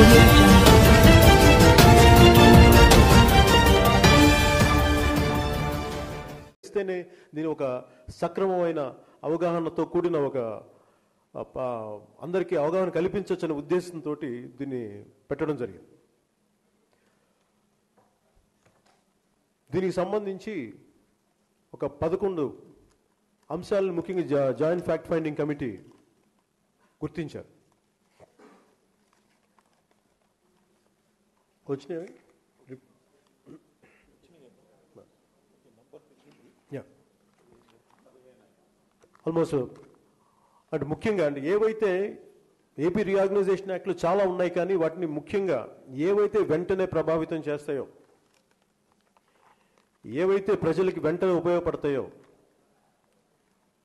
audio jungle. దీని ఒక సక్రమమైన అవగాహనతో కూడిన ఒక అందరికీ అవగాహన కల్పించవచ్చనే ఉద్దేశంతో దీన్ని పెట్టడం జరిగింది. దీనికి సంబంధించి ఒక 11 అంశాలను ముఖ్యంగా జాయింట్ ఫ్యాక్ట్ ఫైండింగ్ కమిటీ గుర్తించారు. వచ్చినాయి ఆల్మోస్ట్ అంటే ముఖ్యంగా అంటే ఏవైతే ఏపీ రీఆర్గనైజేషన్ యాక్ట్లు చాలా ఉన్నాయి, కానీ వాటిని ముఖ్యంగా ఏవైతే వెంటనే ప్రభావితం చేస్తాయో, ఏవైతే ప్రజలకి వెంటనే ఉపయోగపడతాయో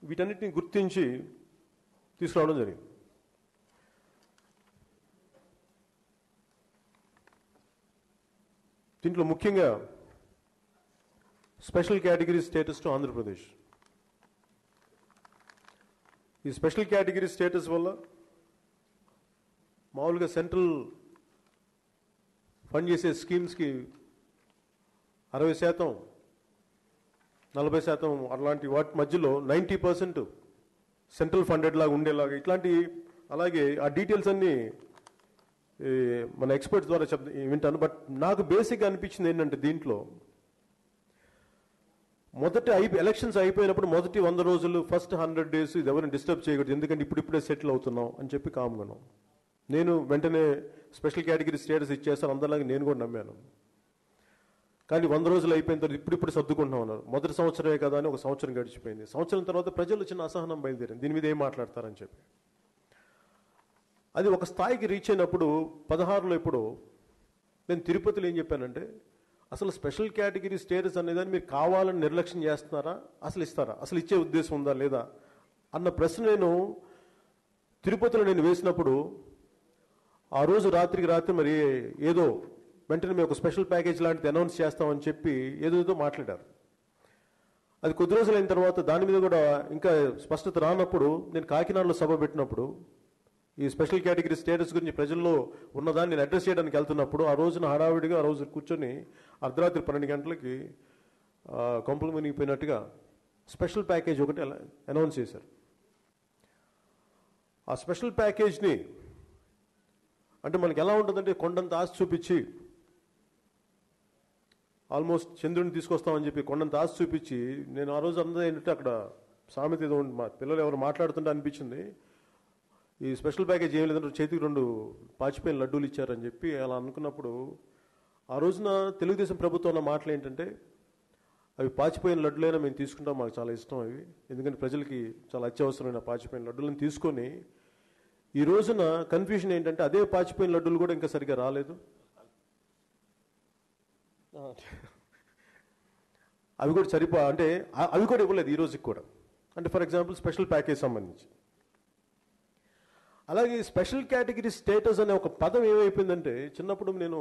వీటన్నిటిని గుర్తించి తీసుకురావడం జరిగింది. దీంట్లో ముఖ్యంగా special category status to Andhra Pradesh. ఈ స్పెషల్ కేటగిరీ స్టేటస్ వల్ల మామూలుగా సెంట్రల్ ఫండ్ చేసే స్కీమ్స్కి 60%, 40% అలాంటి వాటి మధ్యలో 90% సెంట్రల్ ఫండెడ్ లాగా ఉండేలాగా ఇట్లాంటి, అలాగే ఆ డీటెయిల్స్ అన్నీ మన ఎక్స్పర్ట్స్ ద్వారా వింటాను. బట్ నాకు బేసిక్గా అనిపించింది ఏంటంటే దీంట్లో మొదటి ఎలక్షన్స్ అయిపోయినప్పుడు మొదటి 100 రోజులు ఫస్ట్ 100 days ఇది ఎవరిని డిస్టర్బ్ చేయకూడదు, ఎందుకంటే ఇప్పుడిప్పుడే సెటిల్ అవుతున్నాం అని చెప్పి కామ్గాను నేను వెంటనే స్పెషల్ కేటగిరీ స్టేటస్ ఇచ్చేస్తాను అందరిలాగా నేను కూడా నమ్మాను. కానీ 100 రోజులు అయిపోయిన తర్వాత ఇప్పుడిప్పుడు సర్దుకుంటున్నాం అన్నారు. మొదటి సంవత్సరమే కదా అని 1 సంవత్సరం గడిచిపోయింది. సంవత్సరం తర్వాత ప్రజలు చిన్న అసహనం బయలుదేరింది, దీని మీద ఏం మాట్లాడతారని చెప్పి. అది ఒక స్థాయికి రీచ్ అయినప్పుడు 16లో ఇప్పుడు నేను తిరుపతిలో ఏం చెప్పానంటే, అసలు స్పెషల్ కేటగిరీ స్టేటస్ అనేదాన్ని మీరు కావాలని నిర్లక్ష్యం చేస్తున్నారా, అసలు ఇస్తారా, అసలు ఇచ్చే ఉద్దేశం ఉందా లేదా అన్న ప్రశ్న నేను తిరుపతిలో నేను వేసినప్పుడు ఆ రోజు రాత్రికి రాత్రి మరి ఏదో వెంటనే మేము ఒక స్పెషల్ ప్యాకేజ్ లాంటిది అనౌన్స్ చేస్తామని చెప్పి ఏదో మాట్లాడారు. అది కొద్ది రోజులు అయిన తర్వాత దాని మీద కూడా ఇంకా స్పష్టత రానప్పుడు నేను కాకినాడలో సభ పెట్టినప్పుడు ఈ స్పెషల్ కేటగిరీ స్టేటస్ గురించి ప్రజల్లో ఉన్నదాన్ని నేను అడ్రస్ చేయడానికి వెళ్తున్నప్పుడు ఆ రోజున హడావిడిగా ఆ రోజు కూర్చొని అర్ధరాత్రి 12 గంటలకి కొంపలు మునిగిపోయినట్టుగా స్పెషల్ ప్యాకేజ్ ఒకటి అనౌన్స్ చేశారు. ఆ స్పెషల్ ప్యాకేజ్ని అంటే మనకి ఎలా ఉంటుందంటే కొండంత ఆశ చూపించి ఆల్మోస్ట్ చంద్రుడిని తీసుకొస్తామని చెప్పి కొండంత ఆశ చూపించి నేను ఆ రోజు అందరూ ఏంటంటే అక్కడ సామెత ఏదో మా పిల్లలు ఎవరు మాట్లాడుతుంటే అనిపించింది, ఈ స్పెషల్ ప్యాకేజ్ ఏం లేదంటే చేతికి 2 పాచిపోయిన లడ్డూలు ఇచ్చారని చెప్పి అలా అనుకున్నప్పుడు ఆ రోజున తెలుగుదేశం ప్రభుత్వం ఉన్న మాటలు ఏంటంటే, అవి పాచిపోయిన లడ్డులైనా మేము తీసుకుంటాం, మాకు చాలా ఇష్టం అవి, ఎందుకంటే ప్రజలకి చాలా అత్యవసరమైన పాచిపోయిన లడ్డూలను తీసుకొని. ఈ రోజున కన్ఫ్యూజన్ ఏంటంటే అదే పాచిపోయిన లడ్డూలు కూడా ఇంకా సరిగ్గా రాలేదు, అవి కూడా అంటే అవి కూడా ఇవ్వలేదు ఈ రోజుకి కూడా. అంటే ఫర్ ఎగ్జాంపుల్ స్పెషల్ ప్యాకేజ్ సంబంధించి. అలాగే స్పెషల్ కేటగిరీ స్టేటస్ అనే ఒక పదం ఏమైపోయిందంటే, చిన్నప్పుడు నేను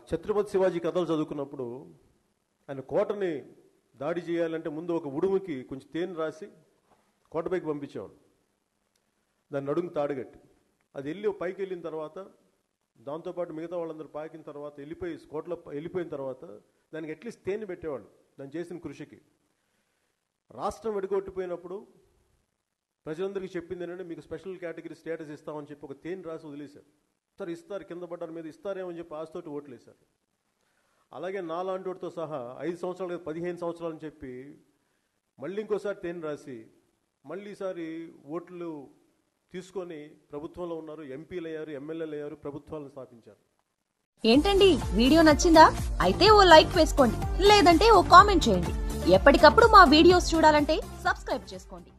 ఛత్రపతి శివాజీ కథలు చదువుకున్నప్పుడు ఆయన కోటని దాడి చేయాలంటే ముందు ఒక ఉడుముకి కొంచెం తేనె రాసి కోటపైకి పంపించేవాడు, దాన్ని నడుము తాడుగట్టి అది పైకి వెళ్ళిన తర్వాత దాంతోపాటు మిగతా వాళ్ళందరూ పాకిన తర్వాత కోటలో వెళ్ళిపోయిన తర్వాత దానికి అట్లీస్ట్ తేనె పెట్టేవాళ్ళు దాన్ని చేసిన కృషికి. రాష్ట్రం విడగొట్టిపోయినప్పుడు ప్రజలందరికీ చెప్పింది ఏంటంటే, మీకు స్పెషల్ కేటగిరీ స్టేటస్ ఇస్తామని చెప్పి ఒక తేనె రాసి వదిలేశారు. సరే ఇస్తారు, కింద పడ్డారు మీద ఇస్తారేమని చెప్పి ఆశతోటి ఓట్లేశారు. అలాగే నాలాంటి వాటితో సహా 5 సంవత్సరాలు 15 సంవత్సరాలని చెప్పి మళ్ళీ ఇంకోసారి తేనె రాసి మళ్ళీ ఈసారి ఓట్లు తీసుకొని ప్రభుత్వంలో ఉన్నారు, ఎంపీలు అయ్యారు, ఎమ్మెల్యేలు అయ్యారు, ప్రభుత్వాలను స్థాపించారు. ఏంటండి వీడియో నచ్చిందా? అయితే ఓ లైక్ వేసుకోండి, లేదంటే ఓ కామెంట్ చేయండి. ఎప్పటికప్పుడు మా వీడియోస్ చూడాలంటే సబ్స్క్రైబ్ చేసుకోండి.